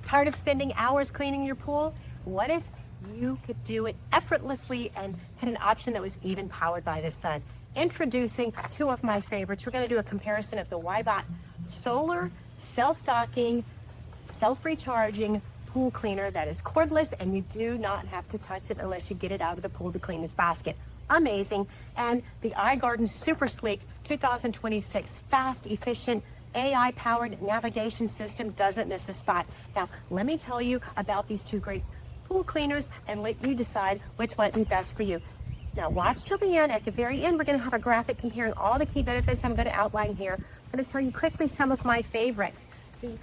Tired of spending hours cleaning your pool? What if you could do it effortlessly and had an option that was even powered by the sun? Introducing two of my favorites. We're going to do a comparison of the Wybot Solar Self-Docking, self-recharging pool cleaner that is cordless, and you do not have to touch it unless you get it out of the pool to clean its basket. Amazing. And the iGarden Super Sleek 2026 fast, efficient, AI-powered navigation system doesn't miss a spot. Now, let me tell you about these two great pool cleaners and let you decide which might be best for you. Now, watch till the end. At the very end, we're going to have a graphic comparing all the key benefits I'm going to outline here. I'm going to tell you quickly some of my favorites. The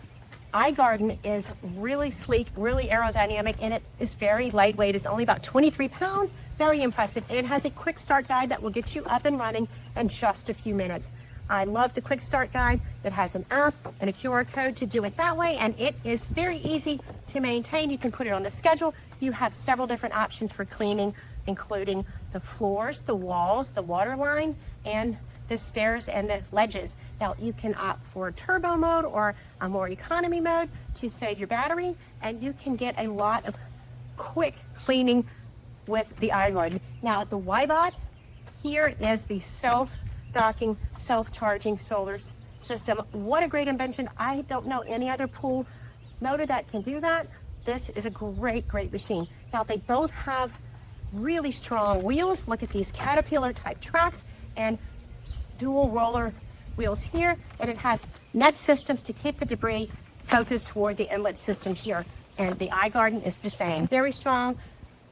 iGarden is really sleek, really aerodynamic, and it is very lightweight. It's only about 23 pounds. Very impressive. And it has a quick start guide that will get you up and running in just a few minutes. I love the quick start guide that has an app and a QR code to do it that way, and it is very easy to maintain. You can put it on the schedule. You have several different options for cleaning, including the floors, the walls, the water line, and the stairs and the ledges. Now, you can opt for turbo mode or a more economy mode to save your battery, and you can get a lot of quick cleaning with the iGarden. Now, the Wybot, here is the self-docking, self-charging solar system. What a great invention. I don't know any other pool motor that can do that. This is a great, great machine. Now, they both have really strong wheels. Look at these Caterpillar type tracks and dual roller wheels here, and it has net systems to keep the debris focused toward the inlet system here. And the iGarden is the same. Very strong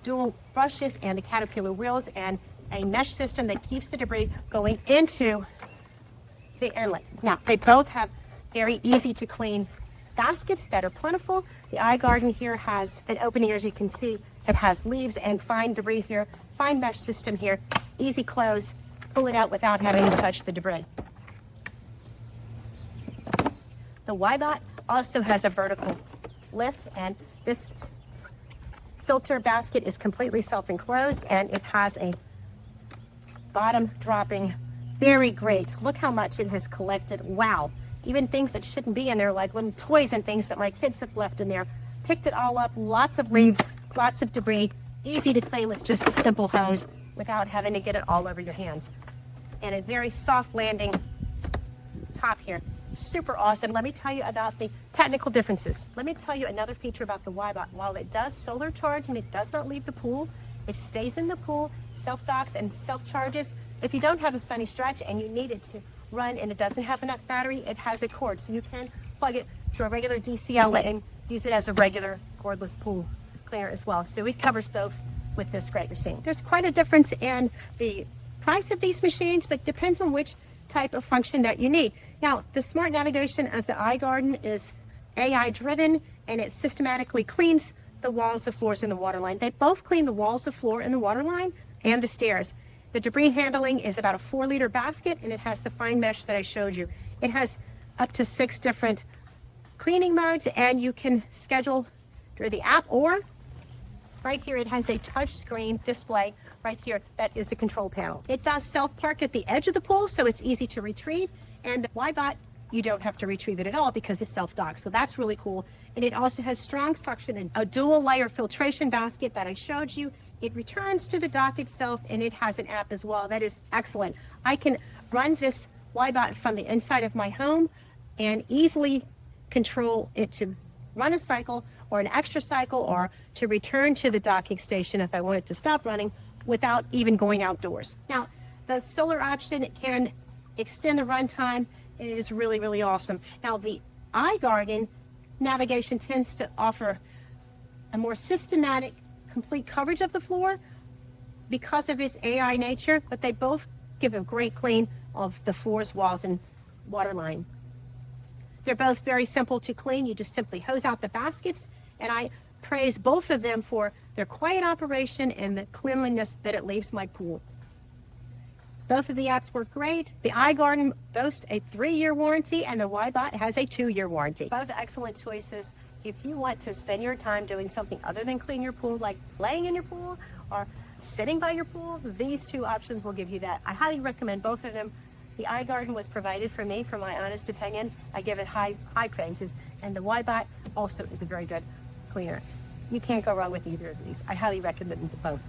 dual brushes and the Caterpillar wheels and a mesh system that keeps the debris going into the inlet. Now, they both have very easy to clean baskets that are plentiful. The iGarden here has an opening, as you can see. It has leaves and fine debris here, fine mesh system here, easy close, pull it out without having to touch the debris. The Wybot also has a vertical lift, and this filter basket is completely self-enclosed, and it has a bottom dropping, very great. Look how much it has collected. Wow. Even things that shouldn't be in there, like little toys and things that my kids have left in there. Picked it all up, lots of leaves, lots of debris, easy to clean with just a simple hose without having to get it all over your hands. And a very soft landing top here. Super awesome. Let me tell you about the technical differences. Let me tell you another feature about the Wybot. While it does solar charge and it does not leave the pool, it stays in the pool, self-docks and self-charges. If you don't have a sunny stretch and you need it to run and it doesn't have enough battery, it has a cord, so you can plug it to a regular DC outlet and use it as a regular cordless pool cleaner as well. So it covers both with this great machine. There's quite a difference in the price of these machines, but depends on which type of function that you need. Now, the smart navigation of the iGarden is AI driven, and it systematically cleans the walls, the floors, and the water line. They both clean the walls, the floor, and the water line, and the stairs. The debris handling is about a 4-liter basket, and it has the fine mesh that I showed you. It has up to 6 different cleaning modes, and you can schedule through the app, or right here it has a touch screen display right here that is the control panel. It does self-park at the edge of the pool, so it's easy to retrieve, and the Wybot, you don't have to retrieve it at all because it's self-docked, so that's really cool. And it also has strong suction and a dual layer filtration basket that I showed you. It returns to the dock itself, and it has an app as well. That is excellent. I can run this Wybot from the inside of my home and easily control it to run a cycle or an extra cycle, or to return to the docking station if I wanted to stop running without even going outdoors. Now, the solar option can extend the runtime. It is really, really awesome. Now, the iGarden navigation tends to offer a more systematic, complete coverage of the floor because of its AI nature, but they both give a great clean of the floors, walls, and water line. They're both very simple to clean. You just simply hose out the baskets, and I praise both of them for their quiet operation and the cleanliness that it leaves my pool. Both of the apps work great. The iGarden boasts a 3-year warranty, and the Wybot has a 2-year warranty. Both excellent choices. If you want to spend your time doing something other than clean your pool, like playing in your pool or sitting by your pool, these two options will give you that. I highly recommend both of them. The iGarden was provided for me, for my honest opinion. I give it high praises. And the Wybot also is a very good cleaner. You can't go wrong with either of these. I highly recommend them both.